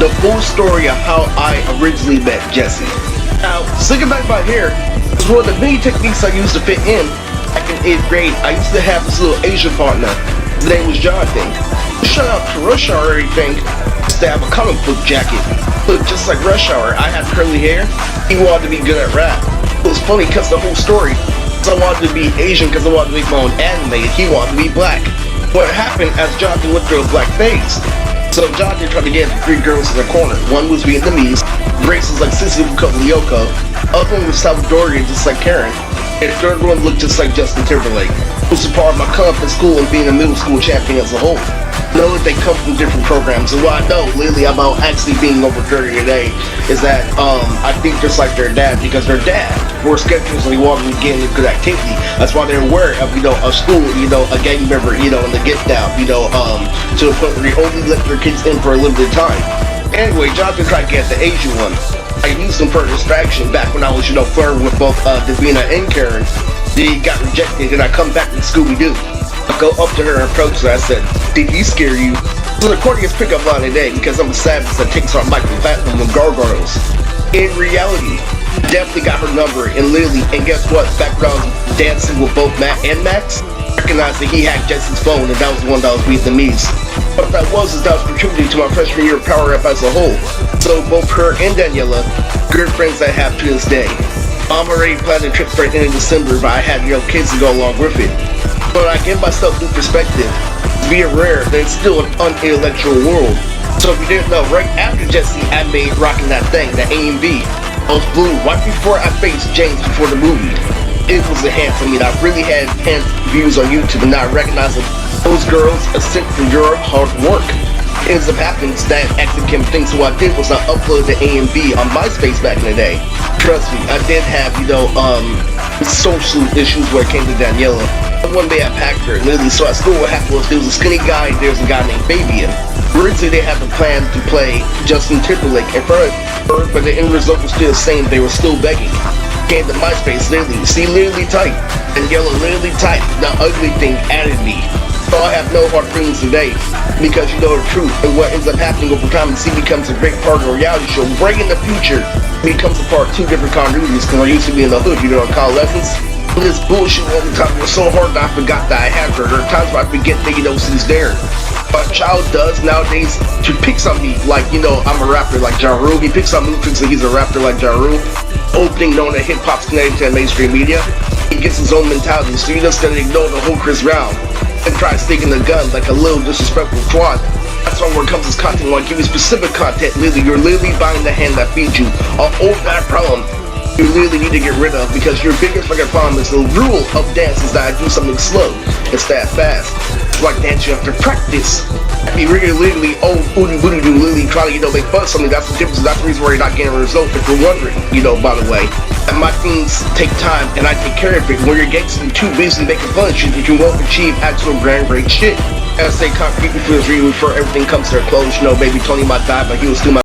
the full story of how I originally met Jesse. Now, slicking back my hair is one of the many techniques I used to fit in. Back in 8th grade, I used to have this little Asian partner. His name was Jonathan. Shout out to Rush Hour or anything. Used to have a comic book jacket. Looked just like Rush Hour. I had curly hair. He wanted to be good at rap. It was funny because the whole story, I wanted to be Asian because I wanted to make my own anime. He wanted to be black. What happened as Jonathan went through a black phase? So Jonathan tried to get 3 girls in the corner. One was Vietnamese, race was like Sissy Lyoko, other one was Salvadorian just like Karen, and the third one looked just like Justin Timberlake, who's a part of my club in school and being a middle school champion as a whole. Know that they come from different programs, and what I know lately about actually being over 30 today is that I think just like their dad, because their dad were schedules and they wanted to get into good activity. That's why they're aware of, a school, a gang member, and the get down, to the point where they only let their kids in for a limited time. Anyway, Jonathan tried to get the Asian one. I used him for a distraction back when I was, flirting with both Davina and Karen. They got rejected, and I come back with Scooby-Doo. I go up to her and approach her. I said, "Did he scare you?" So the corniest pickup line today, because I'm a savage that takes on Michael Platinum and Gargoyles. In reality, definitely got her number and Lily, and guess what? Back when I was dancing with both Matt and Max, I recognized that he hacked Jesse's phone, and that was the one that was Vietnamese. What that was is that was contributing to my freshman year Power Up as a whole. So both her and Daniela, good friends I have to this day. I'm already planning a trip for the end of December, but I had kids to go along with it. But I give myself new perspective. Be aware that it's still an unintellectual world. So if you didn't know, right after Jesse, I made Rockin' That Thing, the AMV. I was blue right before I faced James before the movie. It was enhanced. I really had enhanced views on YouTube, and I recognized that those girls ascent from your hard work. It ends up happening that actually became a thing. So what I did was I uploaded the AMV on MySpace back in the day. Trust me, I did have, social issues where it came to Daniela. One day I packed her, literally, so at school what happened was there was a skinny guy and there was a guy named Fabian. Originally they had the plan to play Justin Timberlake in front of her, but the end result was still the same. They were still begging. Came to MySpace, literally, see, literally tight. And yellow, literally tight. The ugly thing added me. So I have no hard feelings today, because you know the truth, and what ends up happening over time, and see becomes a great part of a reality show. Right in the future, becomes a part of 2 different continuities, because I used to be in the hood, in adolescence. This bullshit all the time was so hard that I forgot that I had her. There are times where I forget that, she's there. But a child does nowadays to picks on me like, I'm a rapper like Ja Rule. He picks on me thinks that he's a rapper like Ja Rule. Opening known that hip-hop's connected to the mainstream media. He gets his own mentality, so he just gonna ignore the whole Chris Brown and try sticking the gun like a little disrespectful twat. That's why when it comes to content, when I give you specific content, you're literally buying the hand that feeds you. I'll hold that problem. You really need to get rid of, because your biggest fucking problem is the rule of dance is that I do something slow instead of fast. It's like dance, you have to practice. You really literally literally try to make fun of something. That's the difference. That's the reason why you're not getting a result, if you're wondering, by the way. And my things take time and I take care of it. When you're gangster too busy making fun of shit that you won't achieve actual grand great shit. As I say, concretely feels really before everything comes to a close. Baby Tony might die, but he was still my